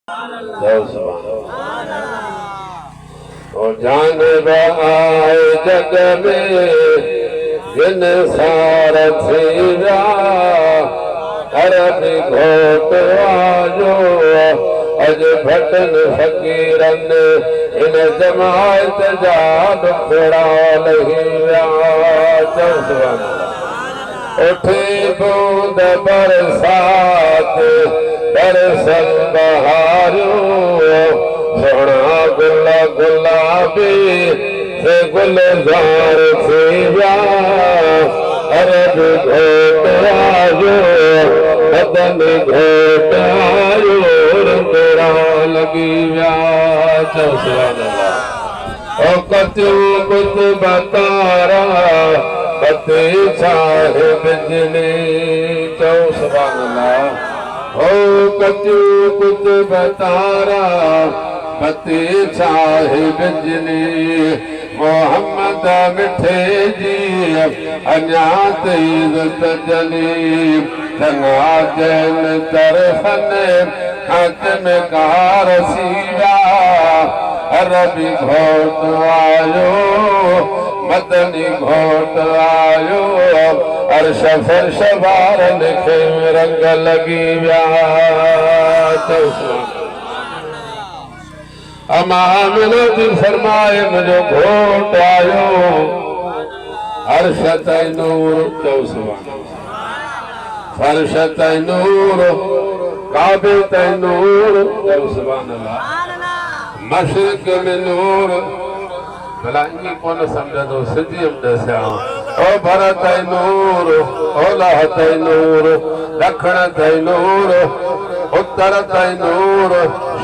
और जान आए जग में जिन सार थीरा अरबी घोट आयो अज भटन फकीरन इन जमात जा दुखड़ा लहिया। उठी बूंद बरसात बरसन बहारो सोना गुला गुलाबी से गुलजार थीरा अरब घोट आयो बदन घोट आयो रंगड़ा लगी व्या। ओ कचू कुछ बतारा बते साहिब बिजली चौ सुभान अल्लाह। ओ कचू कुछ बतारा बते साहिब बिजली मोहम्मद मिठे जी अञा इज़त जली चंगा जैन तरफन हाकिम कार सीरा अरबी घोट आयो मदनी घोट आयो अर्श फर्श बारन खे रंग लगी व्या। अमामिनो जी फरमाए मुझो घोट आयो अर्श तै नूर चौ सुभान फर्श तै नूर काबे तै नूर चौ सुभान अल्लाह मशरिक में नूर भला इन कोन समझो सिंधी दसिया ओ भरत तै नूर ओलह तै नूर दखण तै नूर उत्तर तै नूर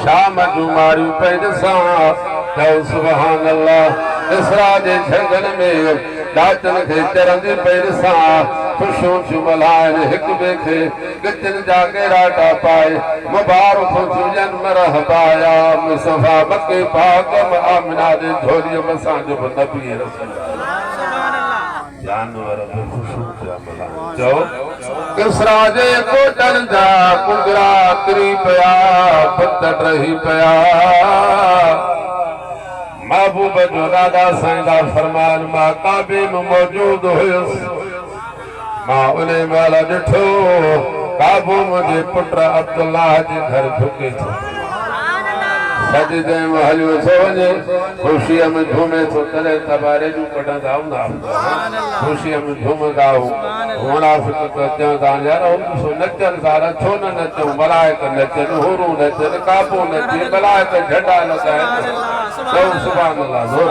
शाम जुमारी पैसा चौ सुभान अल्लाह। इसरा जे झंगन में दातन खे चरंदी पैसा खुशूं चुमलाइन हिक ॿिए खे गचन जा गेराटा पाए मुबारक जन्म रह पाया मुस्तफा मके पाक आमिना दे झोली मसां जो नबी रसूल जानवर में खुशूं चुमलाइन चो किसरा जे कोटन जा कुंगरा करी पया पत रही पया महबूब जो दादा साईं फरमान मां काबे में मौजूद हुयुसि मां उन महिल ॾिठो काबू मुंहिंजे पुट अब्दुल्लाह जे घर झुके थो सजदे में हलियो थो वञे ख़ुशीअ में झूमे थो तॾहिं तबारे जूं कढंदा हूंदा ख़ुशीअ में झूम ॻाओ मुनाफ़िक़ चवंदा था यार ॾिसो नचनि था छो न नचूं मलाइक नचनि हुरूं नचनि काबू नचे मलाइक झंडा लॻाइनि चओ सुभान अल्लाह ज़ोर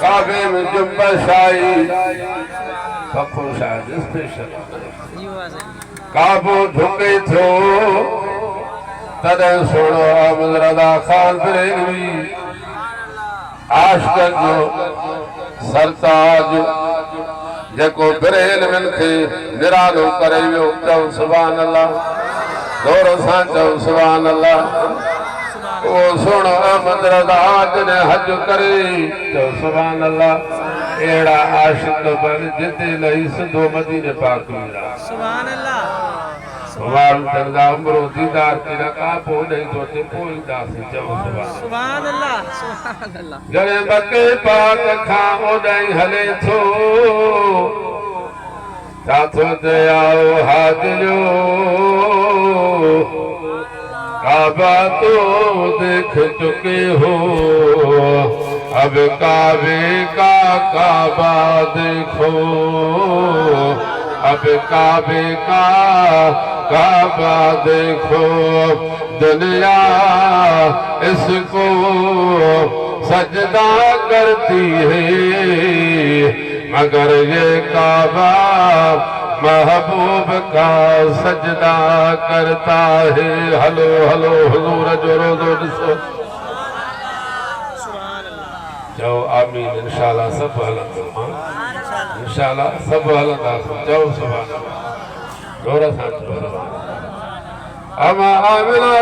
काबे में जुंबशाई पखो शायद स्पेशल काबू झुके थो तॾहिं सोनो अहमद रज़ा ख़ान बरेलवी आशिक़नि जो सरताज जेको बरेलवियुनि खे निरालो करे वियो चओ सुभान अल्लाह ज़ोर सां चओ सुभान अल्लाह। ओ सोनो अहमद रज़ा जॾहिं हज करे चओ सुभान अल्लाह। अहिड़ा आशिक़ पर जिते लही सिधो मदीने पाक में सुभान अल्लाह वाल दरदा उमरो दीदार तेरा का पोले तो ते पोई दास चओ सुभान अल्लाह सुभान अल्लाह। जड़े बके पाक खां ओडई हले थो साथो ते आओ हाजिरो काबा तो देख चुके हो अब काबे का काबा देखो अब काबे का काबा देखो दुनिया इसको सजदा करती है मगर ये काबा महबूब का सजदा करता है। हलो हलो हुजूर जो रोज़ो ॾिसो चओ आमीन इंशाअल्लाह सब हलंदो इंशाअल्लाह सब हलंदा चओ सुभान अल्लाह ज़ोर सां चओ अमा आमिना।